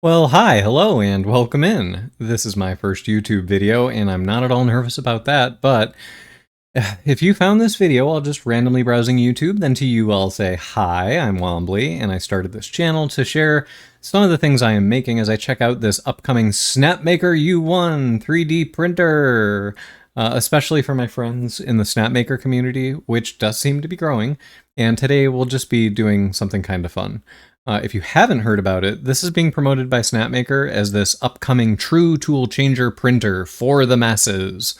Well, hi, hello, and welcome in. This is my first YouTube video, and I'm not at all nervous about that, but if you found this video while just randomly browsing YouTube, then to you I'll say, hi, I'm Wombly, and I started this channel to share some of the things I am making as I check out this upcoming Snapmaker U1 3D printer, especially for my friends in the Snapmaker community, which does seem to be growing, and today we'll just be doing something kind of fun. If you haven't heard about it, this is being promoted by Snapmaker as this upcoming true tool changer printer for the masses.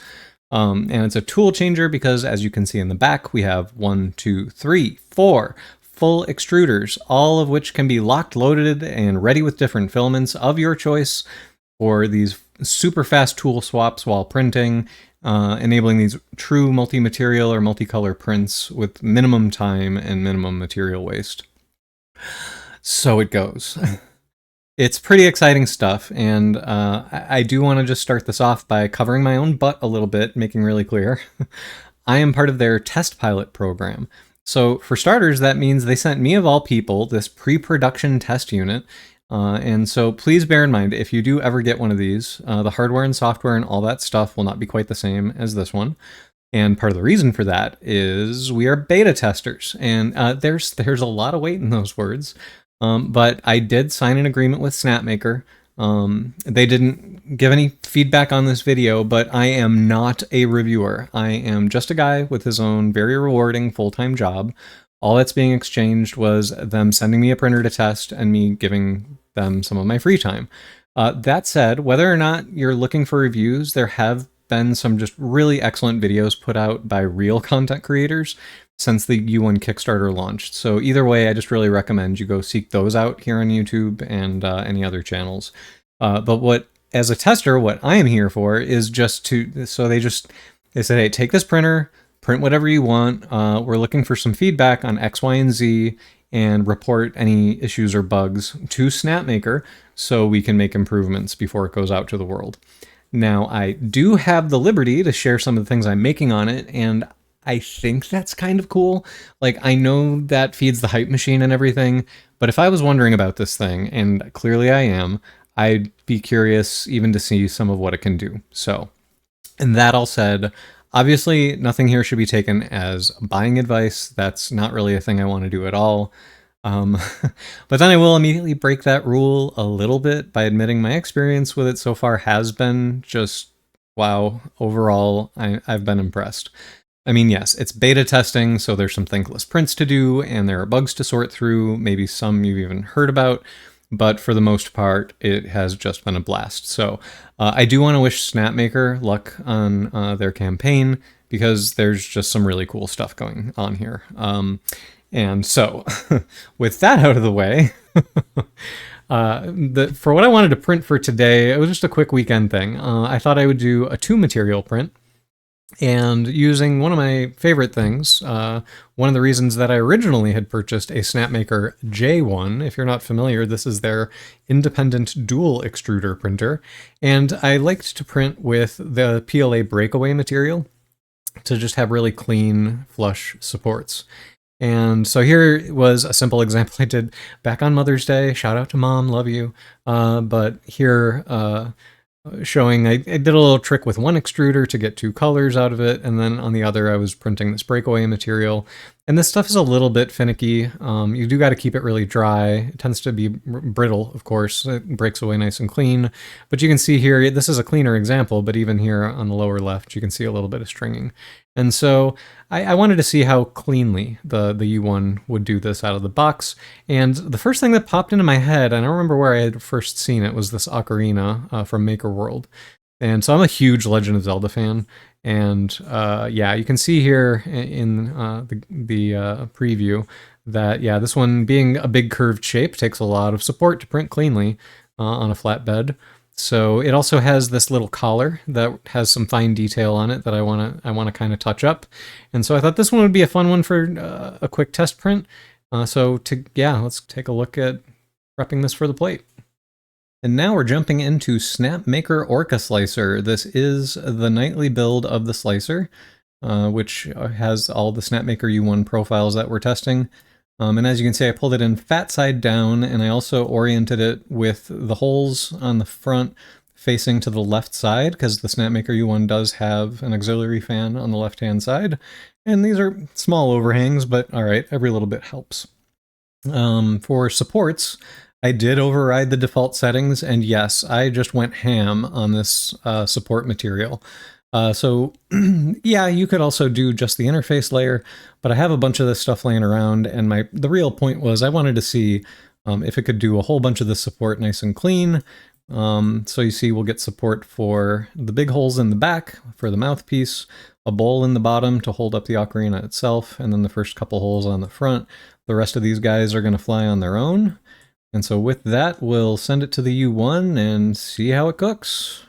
And it's a tool changer because, as you can see in the back, we have 1, 2, 3, 4 full extruders, all of which can be locked, loaded, and ready with different filaments of your choice for these super fast tool swaps while printing, enabling these true multi-material or multicolor prints with minimum time and minimum material waste. So it goes. It's pretty exciting stuff, and I do want to just start this off by covering my own butt a little bit, making really clear. I am part of their test pilot program. So for starters, that means they sent me, of all people, this pre-production test unit. And so please bear in mind, if you do ever get one of these, the hardware and software and all that stuff will not be quite the same as this one. And part of the reason for that is we are beta testers, and there's a lot of weight in those words. But I did sign an agreement with Snapmaker. They didn't give any feedback on this video, but I am not a reviewer. I am just a guy with his own very rewarding full-time job. All that's being exchanged was them sending me a printer to test and me giving them some of my free time. That said, whether or not you're looking for reviews, there have been some just really excellent videos put out by real content creators since the U1 Kickstarter launched. So either way, I just really recommend you go seek those out here on YouTube and any other channels. But as a tester, what I am here for is just to, so they said, hey, take this printer, print whatever you want. We're looking for some feedback on X, Y, and Z, and report any issues or bugs to Snapmaker so we can make improvements before it goes out to the world. Now, I do have the liberty to share some of the things I'm making on it, and I think that's kind of cool. Like, I know that feeds the hype machine and everything, but if I was wondering about this thing, and clearly I am, I'd be curious even to see some of what it can do. So, and that all said, obviously nothing here should be taken as buying advice. That's not really a thing I want to do at all. But then I will immediately break that rule a little bit by admitting my experience with it so far has been just, wow, overall, I've been impressed. I mean, yes, it's beta testing, so there's some thankless prints to do, and there are bugs to sort through, maybe some you've even heard about, but for the most part, it has just been a blast. So I do want to wish Snapmaker luck on their campaign, because there's just some really cool stuff going on here. And so, with that out of the way, for what I wanted to print for today, it was just a quick weekend thing. I thought I would do a 2-material print. And using one of my favorite things, one of the reasons that I originally had purchased a Snapmaker J1, if you're not familiar, this is their independent dual extruder printer. And I liked to print with the PLA breakaway material to just have really clean, flush supports. And so here was a simple example I did back on Mother's Day. Shout out to Mom, love you. But here, showing I did a little trick with one extruder to get 2 colors out of it, and then on the other I was printing this breakaway material. And this stuff is a little bit finicky. You do got to keep it really dry. It tends to be brittle, of course. It breaks away nice and clean. But you can see here, this is a cleaner example, but even here on the lower left, you can see a little bit of stringing. And so I wanted to see how cleanly the U1 would do this out of the box. And the first thing that popped into my head, and I don't remember where I had first seen it, was this Ocarina from MakerWorld. And so I'm a huge Legend of Zelda fan. And yeah, you can see here in the preview that, yeah, this one being a big curved shape takes a lot of support to print cleanly on a flat bed. So it also has this little collar that has some fine detail on it that I want to kind of touch up. And so I thought this one would be a fun one for a quick test print. Yeah, let's take a look at prepping this for the plate. And now we're jumping into Snapmaker Orca Slicer. This is the nightly build of the slicer, which has all the Snapmaker U1 profiles that we're testing. And as you can see, I pulled it in fat side down, and I also oriented it with the holes on the front facing to the left side, because the Snapmaker U1 does have an auxiliary fan on the left-hand side. And these are small overhangs, but all right, every little bit helps. For supports, I did override the default settings, and yes, I just went ham on this support material. So yeah, you could also do just the interface layer, but I have a bunch of this stuff laying around, and the real point was I wanted to see if it could do a whole bunch of this support nice and clean. So you see we'll get support for the big holes in the back for the mouthpiece, a bowl in the bottom to hold up the ocarina itself, and then the first couple holes on the front. The rest of these guys are going to fly on their own. And so with that, we'll send it to the U1 and see how it cooks.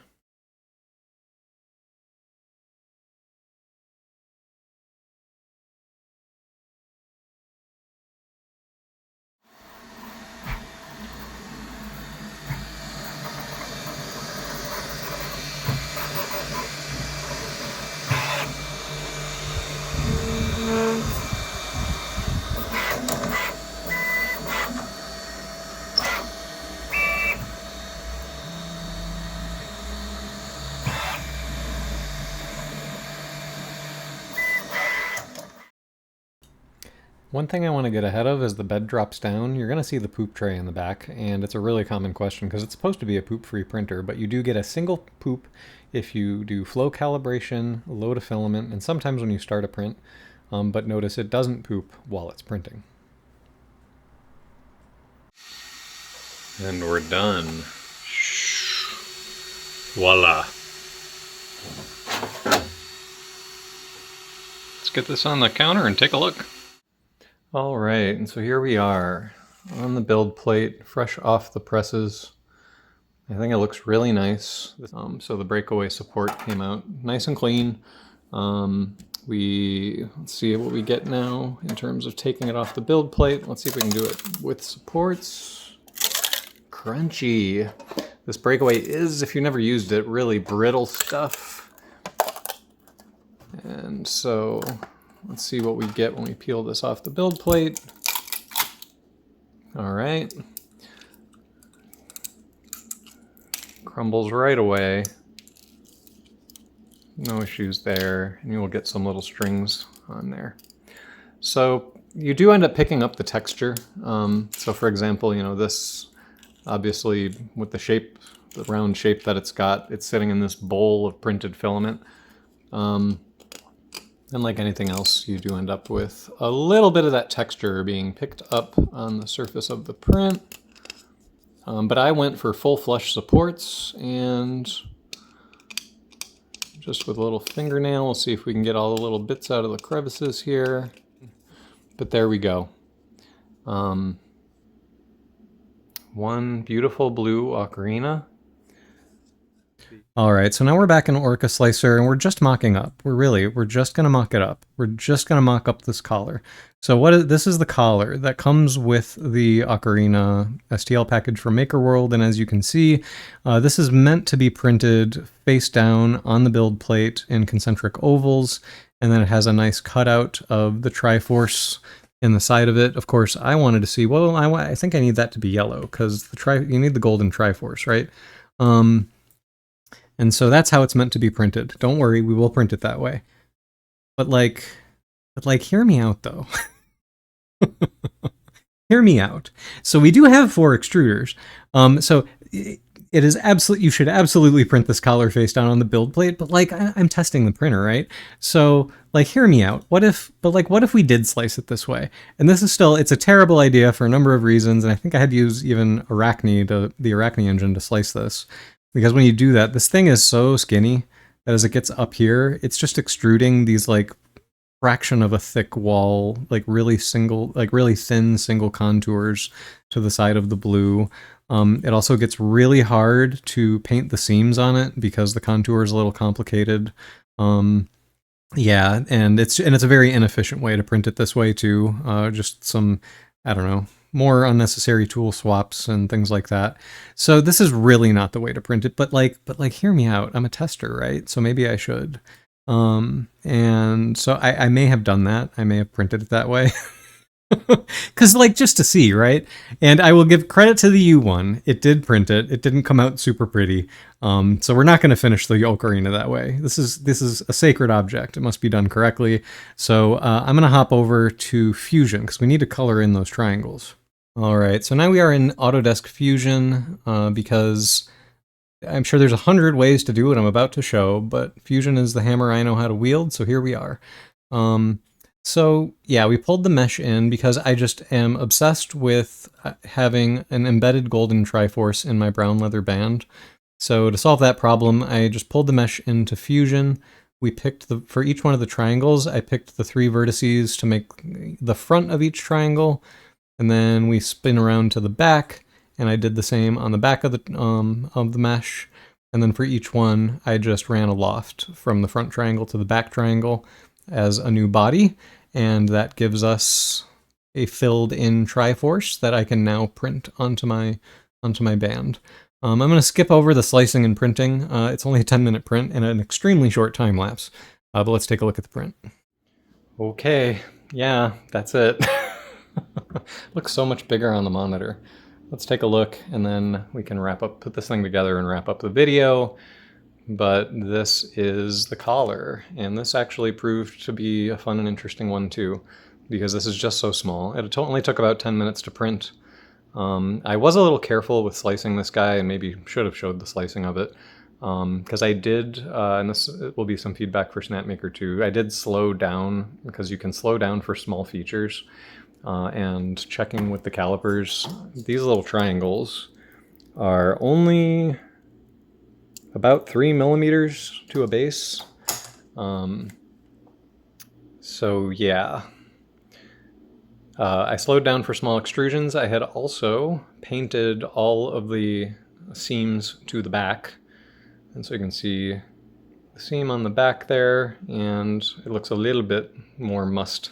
One thing I want to get ahead of as the bed drops down, you're going to see the poop tray in the back, and it's a really common question because it's supposed to be a poop-free printer, but you do get a single poop if you do flow calibration, load a filament, and sometimes when you start a print, but notice it doesn't poop while it's printing. And we're done. Voila. Let's get this on the counter and take a look. All right, and so here we are on the build plate, fresh off the presses. I think it looks really nice. So the breakaway support came out nice and clean. Let's see what we get now in terms of taking it off the build plate. Let's see if we can do it with supports. Crunchy. This breakaway is, if you never used it, really brittle stuff. And so let's see what we get when we peel this off the build plate. All right. Crumbles right away. No issues there. And you will get some little strings on there. So you do end up picking up the texture. So for example, you know, this obviously with the shape, the round shape that it's got, it's sitting in this bowl of printed filament. And like anything else, you do end up with a little bit of that texture being picked up on the surface of the print. But I went for full flush supports, and just with a little fingernail, we'll see if we can get all the little bits out of the crevices here. But there we go. One beautiful blue ocarina. All right, so now we're back in Orca Slicer, and we're just mocking up. We're just gonna mock it up. We're just gonna mock up this collar. So this is the collar that comes with the Ocarina STL package from MakerWorld, and as you can see, this is meant to be printed face down on the build plate in concentric ovals, and then it has a nice cutout of the Triforce in the side of it. Of course, I wanted to see, well, I think I need that to be yellow, because you need the golden Triforce, right? And so that's how it's meant to be printed. Don't worry, we will print it that way. But like, hear me out though. Hear me out. So we do have 4 extruders. So it is you should absolutely print this collar face down on the build plate, but like, I'm testing the printer, right? So like, hear me out. What if we did slice it this way? And this is it's a terrible idea for a number of reasons, and I think I had to use even the Arachne engine to slice this. Because when you do that, this thing is so skinny that as it gets up here, it's just extruding these like fraction of a thick wall, like really thin single contours to the side of the blue. It also gets really hard to paint the seams on it because the contour is a little complicated. Yeah, and it's a very inefficient way to print it this way too. Just some, I don't know, more unnecessary tool swaps and things like that. So this is really not the way to print it, but hear me out. I'm a tester, right? So maybe I should. And so I may have done that. I may have printed it that way. Because, like, just to see, right? And I will give credit to the U1. It did print it. It didn't come out super pretty. So we're not going to finish the Ocarina that way. This is a sacred object. It must be done correctly. So I'm going to hop over to Fusion, because we need to color in those triangles. All right, so now we are in Autodesk Fusion, because I'm sure there's 100 ways to do what I'm about to show, but Fusion is the hammer I know how to wield, so here we are. So yeah, we pulled the mesh in because I just am obsessed with having an embedded golden Triforce in my brown leather band. So to solve that problem, I just pulled the mesh into Fusion. We picked for each one of the triangles, I picked the 3 vertices to make the front of each triangle, and then we spin around to the back, and I did the same on the back of the mesh. And then for each one, I just ran a loft from the front triangle to the back triangle as a new body, and that gives us a filled in Triforce that I can now print onto my band. I'm going to skip over the slicing and printing. It's only a 10-minute print and an extremely short time lapse, but let's take a look at the print. Okay, yeah, that's it. Looks so much bigger on the monitor. Let's take a look, and then we can put this thing together and wrap up the video. But this is the collar, and this actually proved to be a fun and interesting one too, because this is just so small. It only took about 10 minutes to print. I was a little careful with slicing this guy, and maybe should have showed the slicing of it, because I did, and this will be some feedback for Snapmaker too, I did slow down, because you can slow down for small features, and checking with the calipers, these little triangles are only about 3 millimeters to a base. So yeah, I slowed down for small extrusions. I had also painted all of the seams to the back. And so you can see the seam on the back there, and it looks a little bit more must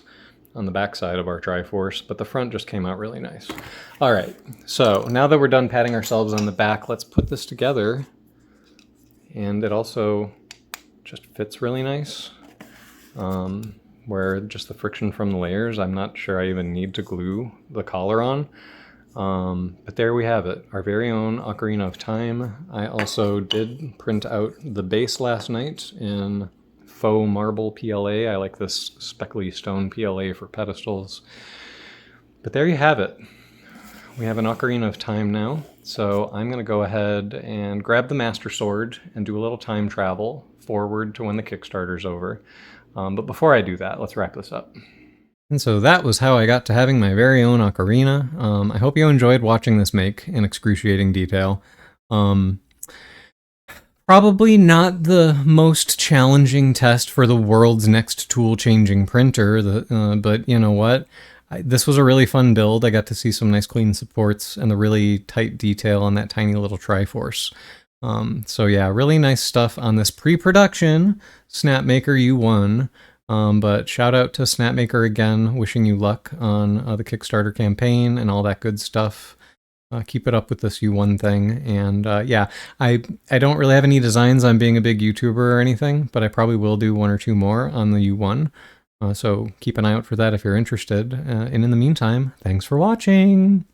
on the back side of our Triforce, but the front just came out really nice. All right, so now that we're done patting ourselves on the back, let's put this together. And it also just fits really nice, where just the friction from the layers, I'm not sure I even need to glue the collar on. But there we have it, our very own Ocarina of Time. I also did print out the base last night in faux marble PLA. I like this speckly stone PLA for pedestals. But there you have it. We have an Ocarina of Time now, so I'm going to go ahead and grab the Master Sword and do a little time travel forward to when the Kickstarter's over. But before I do that, let's wrap this up. And so that was how I got to having my very own Ocarina. I hope you enjoyed watching this make in excruciating detail. Probably not the most challenging test for the world's next tool-changing printer, but you know what? This was a really fun build. I got to see some nice clean supports and the really tight detail on that tiny little Triforce. So yeah, really nice stuff on this pre-production Snapmaker U1. But shout out to Snapmaker again, wishing you luck on the Kickstarter campaign and all that good stuff. Keep it up with this U1 thing. And yeah, I don't really have any designs on being a big YouTuber or anything, but I probably will do 1 or 2 more on the U1. So keep an eye out for that if you're interested. And in the meantime, thanks for watching!